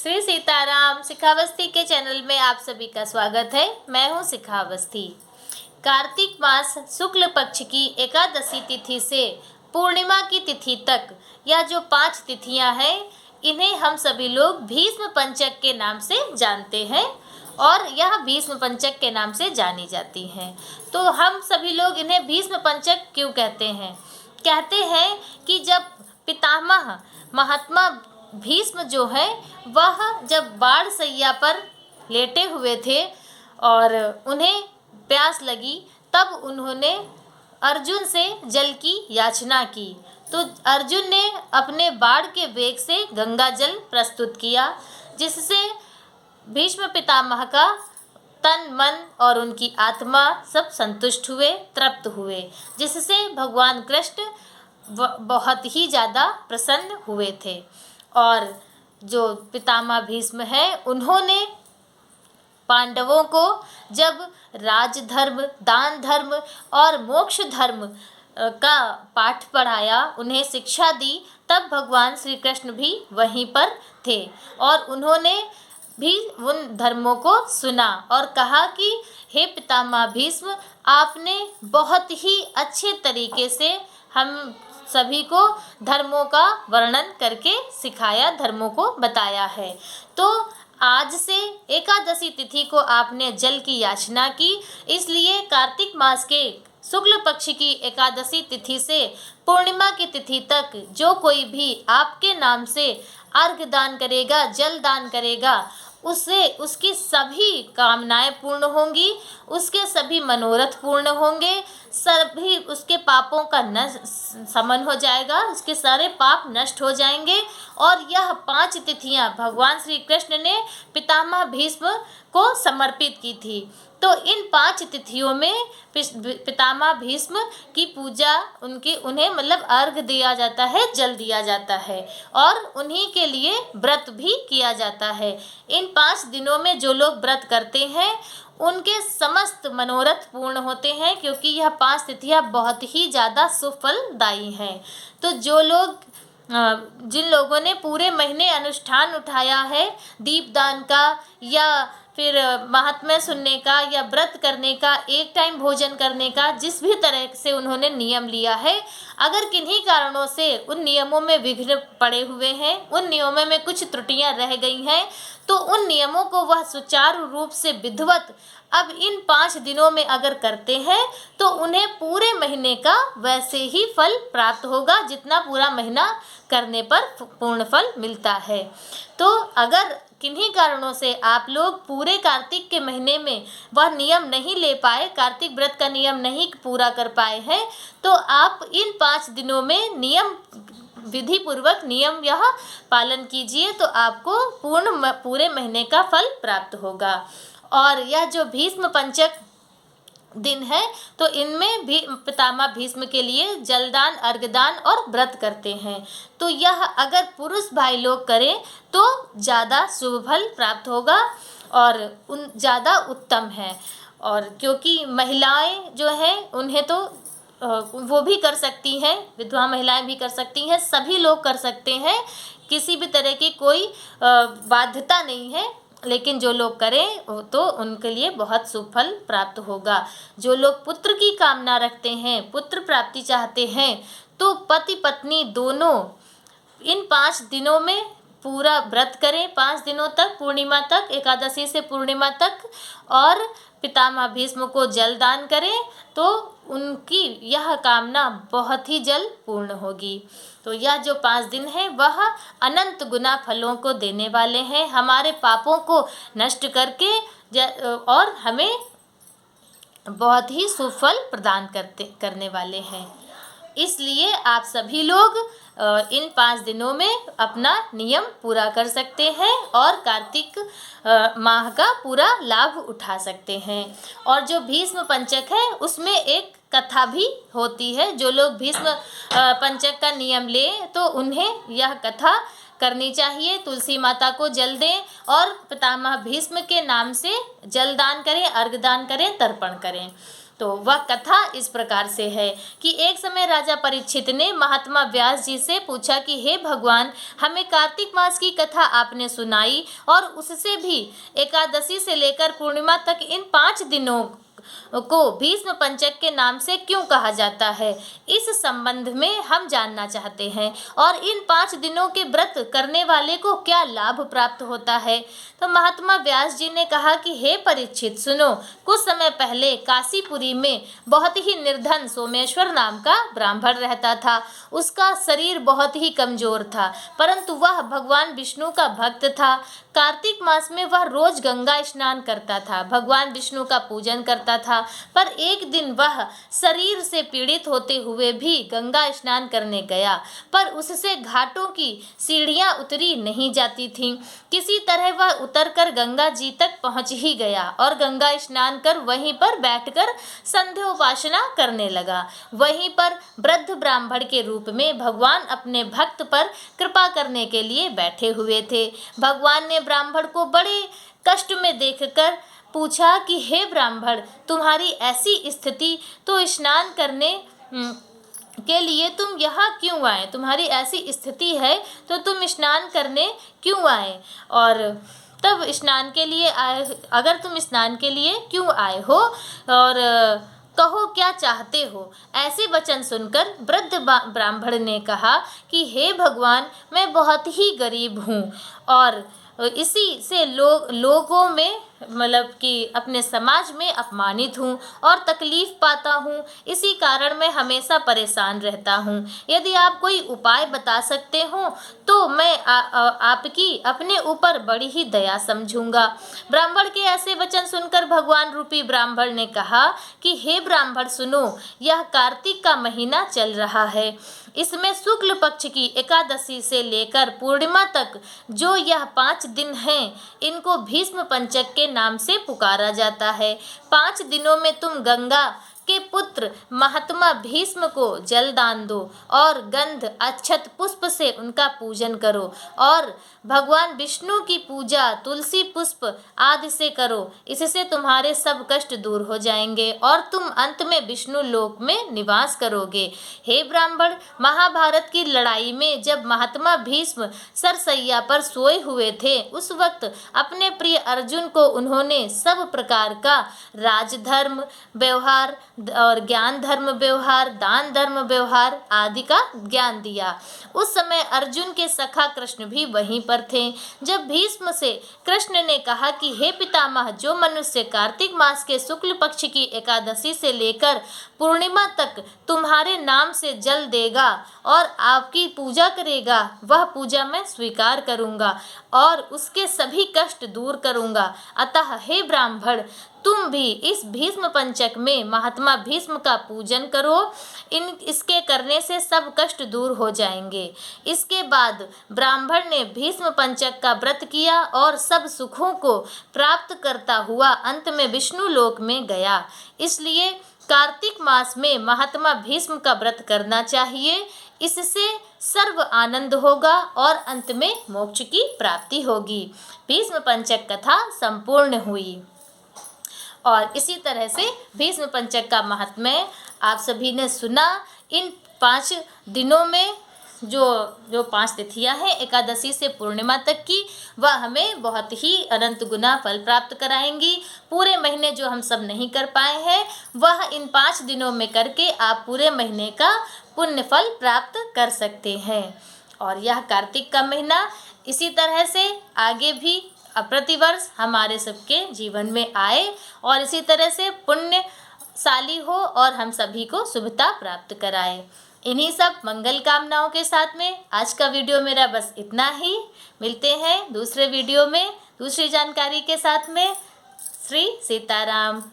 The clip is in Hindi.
श्री सीताराम। शिखावस्थी के चैनल में आप सभी का स्वागत है। मैं हूं शिखावस्थी। कार्तिक मास शुक्ल पक्ष की एकादशी तिथि से पूर्णिमा की तिथि तक यह जो 5 तिथियां हैं, इन्हें हम सभी लोग भीष्म पंचक के नाम से जानते हैं और यह भीष्म पंचक के नाम से जानी जाती हैं। तो हम सभी लोग इन्हें भीष्म पंचक क्यों कहते हैं? कहते हैं कि जब पितामह महात्मा भीष्म जो है वह जब बाढ़ सैया पर लेटे हुए थे और उन्हें प्यास लगी, तब उन्होंने अर्जुन से जल की याचना की। तो अर्जुन ने अपने बाढ़ के वेग से गंगा जल प्रस्तुत किया, जिससे भीष्म पितामह का तन मन और उनकी आत्मा सब संतुष्ट हुए, तृप्त हुए, जिससे भगवान कृष्ण बहुत ही ज़्यादा प्रसन्न हुए थे। और जो पितामह भीष्म हैं, उन्होंने पांडवों को जब राजधर्म, दान धर्म और मोक्ष धर्म का पाठ पढ़ाया, उन्हें शिक्षा दी, तब भगवान श्री कृष्ण भी वहीं पर थे और उन्होंने भी उन धर्मों को सुना और कहा कि हे पितामह भीष्म, आपने बहुत ही अच्छे तरीके से हम सभी को धर्मों का वर्णन करके सिखाया, धर्मों को बताया है। तो आज से एकादशी तिथि को आपने जल की याचना की, इसलिए कार्तिक मास के शुक्ल पक्ष की एकादशी तिथि से पूर्णिमा की तिथि तक जो कोई भी आपके नाम से अर्घ्य दान करेगा, जल दान करेगा, उससे उसकी सभी कामनाएं पूर्ण होंगी, उसके सभी मनोरथ पूर्ण होंगे, सभी उसके पापों का शमन हो जाएगा, उसके सारे पाप नष्ट हो जाएंगे। और यह 5 तिथियां भगवान श्री कृष्ण ने पितामह भीष्म को समर्पित की थी। तो इन 5 तिथियों में पितामह भीष्म की पूजा, उन्हें मतलब अर्घ दिया जाता है, जल दिया जाता है और उन्हीं के लिए व्रत भी किया जाता है। इन 5 दिनों में जो लोग व्रत करते हैं उनके समस्त मनोरथ पूर्ण होते हैं, क्योंकि यह 5 तिथियां बहुत ही ज़्यादा सुफलदायी हैं। तो जो लोग जिन लोगों ने पूरे महीने अनुष्ठान उठाया है, दीपदान का या फिर महात्म्य सुनने का या व्रत करने का, एक टाइम भोजन करने का, जिस भी तरह से उन्होंने नियम लिया है, अगर किन्हीं कारणों से उन नियमों में विघ्न पड़े हुए हैं, उन नियमों में कुछ त्रुटियां रह गई हैं, तो उन नियमों को वह सुचारू रूप से विधिवत अब इन 5 दिनों में अगर करते हैं तो उन्हें पूरे महीने का वैसे ही फल प्राप्त होगा जितना पूरा महीना करने पर पूर्ण फल मिलता है। तो अगर किन्हीं कारणों से आप लोग पूरे कार्तिक के महीने में वह नियम नहीं ले पाए, कार्तिक व्रत का नियम नहीं पूरा कर पाए हैं, तो आप इन 5 दिनों में नियम विधि पूर्वक नियम यह पालन कीजिए, तो आपको पूरे महीने का फल प्राप्त होगा। और यह जो भीष्म पंचक दिन है, तो इनमें भी पितामह भीष्म के लिए जलदान, अर्घदान और व्रत करते हैं। तो यह अगर पुरुष भाई लोग करें तो ज़्यादा शुभ फल प्राप्त होगा और ज़्यादा उत्तम है। और क्योंकि महिलाएं जो हैं उन्हें तो वो भी कर सकती हैं, विधवा महिलाएं भी कर सकती हैं, सभी लोग कर सकते हैं, किसी भी तरह की कोई बाध्यता नहीं है। लेकिन जो लोग करें तो उनके लिए बहुत शुभ फल प्राप्त होगा। जो लोग पुत्र की कामना रखते हैं, पुत्र प्राप्ति चाहते हैं, तो पति पत्नी दोनों इन 5 दिनों में पूरा व्रत करें, 5 दिनों तक, पूर्णिमा तक, एकादशी से पूर्णिमा तक, और पितामह भीष्म को जल दान करें, तो उनकी यह कामना बहुत ही जल्द पूर्ण होगी। तो यह जो 5 दिन हैं वह अनंत गुना फलों को देने वाले हैं, हमारे पापों को नष्ट करके और हमें बहुत ही सुफल प्रदान करने वाले हैं। इसलिए आप सभी लोग इन 5 दिनों में अपना नियम पूरा कर सकते हैं और कार्तिक माह का पूरा लाभ उठा सकते हैं। और जो भीष्म पंचक है उसमें एक कथा भी होती है। जो लोग भीष्म पंचक का नियम लें तो उन्हें यह कथा करनी चाहिए। तुलसी माता को जल दें और पितामह भीष्म के नाम से जल दान करें, अर्घ दान करें, तर्पण करें। तो वह कथा इस प्रकार से है कि एक समय राजा परीक्षित ने महात्मा व्यास जी से पूछा कि हे भगवान, हमें कार्तिक मास की कथा आपने सुनाई और उससे भी एकादशी से लेकर पूर्णिमा तक इन 5 दिनों को भीष्म पंचक के नाम से क्यों कहा जाता है, इस संबंध में हम जानना चाहते हैं और इन 5 दिनों के व्रत करने वाले को क्या लाभ प्राप्त होता है। तो महात्मा व्यास जी ने कहा कि हे परीक्षित सुनो, कुछ समय पहले काशीपुरी में बहुत ही निर्धन सोमेश्वर नाम का ब्राह्मण रहता था। उसका शरीर बहुत ही कमजोर था, परंतु वह भगवान विष्णु का भक्त था। कार्तिक मास में वह रोज गंगा स्नान करता था, भगवान विष्णु का पूजन करता था। पर एक दिन वह शरीर से पीड़ित होते हुए भी गंगा स्नान करने गया, पर उससे घाटों की सीढ़ियां उतरी नहीं जाती थीं। किसी तरह वह उतरकर गंगा जी तक पहुंच ही गया और गंगा स्नान कर वहीं पर बैठकर संध्योपासना करने लगा। वहीं पर वृद्ध ब्राह्मण के रूप में भगवान अपने भक्त पर कृपा करने के लिए बैठे हुए थे। भगवान ने ब्राह्मण को बड़े कष्ट में देखकर पूछा कि हे ब्राह्मण, तुम्हारी ऐसी स्थिति तो स्नान करने के लिए तुम यहाँ क्यों आए? तुम्हारी ऐसी स्थिति है तो तुम स्नान करने क्यों आए? और तब स्नान के लिए आए, अगर तुम स्नान के लिए क्यों आए हो और कहो क्या चाहते हो? ऐसे वचन सुनकर वृद्ध ब्राह्मण ने कहा कि हे भगवान, मैं बहुत ही गरीब हूँ और इसी से लोगों में मतलब कि अपने समाज में अपमानित हूँ और तकलीफ पाता हूँ। इसी कारण मैं हमेशा परेशान रहता हूँ। यदि आप कोई उपाय बता सकते हो तो मैं आपकी अपने ऊपर बड़ी ही दया समझूंगा। ब्राह्मण के ऐसे वचन सुनकर भगवान रूपी ब्राह्मण ने कहा कि हे ब्राह्मण सुनो, यह कार्तिक का महीना चल रहा है। इसमें शुक्ल पक्ष की एकादशी से लेकर पूर्णिमा तक जो यह 5 दिन हैं, इनको भीष्म पंचक के नाम से पुकारा जाता है। 5 दिनों में तुम गंगा के पुत्र महात्मा भीष्म को जल दान दो और गंध अक्षत पुष्प से उनका पूजन करो और भगवान विष्णु की पूजा तुलसी पुष्प आदि से करो। इससे तुम्हारे सब कष्ट दूर हो जाएंगे और तुम अंत में विष्णु लोक में निवास करोगे। हे ब्राह्मण, महाभारत की लड़ाई में जब महात्मा भीष्म सरसैया पर सोए हुए थे, उस वक्त अपने प्रिय अर्जुन को उन्होंने सब प्रकार का राजधर्म व्यवहार और ज्ञान धर्म व्यवहार, दान धर्म व्यवहार आदि का ज्ञान दिया। उस समय अर्जुन के सखा कृष्ण भी वहीं पर थे। जब भीष्म से कृष्ण ने कहा कि हे पितामह, जो मनुष्य कार्तिक मास के शुक्ल पक्ष की एकादशी से लेकर पूर्णिमा तक तुम्हारे नाम से जल देगा और आपकी पूजा करेगा, वह पूजा मैं स्वीकार करूंगा और उसके सभी कष्ट दूर करूंगा। अतः हे ब्राह्मण, तुम भी इस भीष्म पंचक में महात्मा भीष्म का पूजन करो। इसके करने से सब कष्ट दूर हो जाएंगे। इसके बाद ब्राह्मण ने भीष्म पंचक का व्रत किया और सब सुखों को प्राप्त करता हुआ अंत में विष्णु लोक में गया। इसलिए कार्तिक मास में महात्मा भीष्म का व्रत करना चाहिए। इससे सर्व आनंद होगा और अंत में मोक्ष की प्राप्ति होगी। भीष्म पंचक कथा संपूर्ण हुई और इसी तरह से भीष्म पंचक का महात्म्य आप सभी ने सुना। इन 5 दिनों में जो 5 तिथियां हैं एकादशी से पूर्णिमा तक की, वह हमें बहुत ही अनंत गुना फल प्राप्त कराएंगी। पूरे महीने जो हम सब नहीं कर पाए हैं, वह इन 5 दिनों में करके आप पूरे महीने का पुण्य फल प्राप्त कर सकते हैं। और यह कार्तिक का महीना इसी तरह से आगे भी प्रतिवर्ष हमारे सबके जीवन में आए और इसी तरह से पुण्यशाली हो और हम सभी को शुभता प्राप्त कराए। इन्हीं सब मंगल कामनाओं के साथ में आज का वीडियो मेरा बस इतना ही। मिलते हैं दूसरे वीडियो में दूसरी जानकारी के साथ में। श्री सीताराम।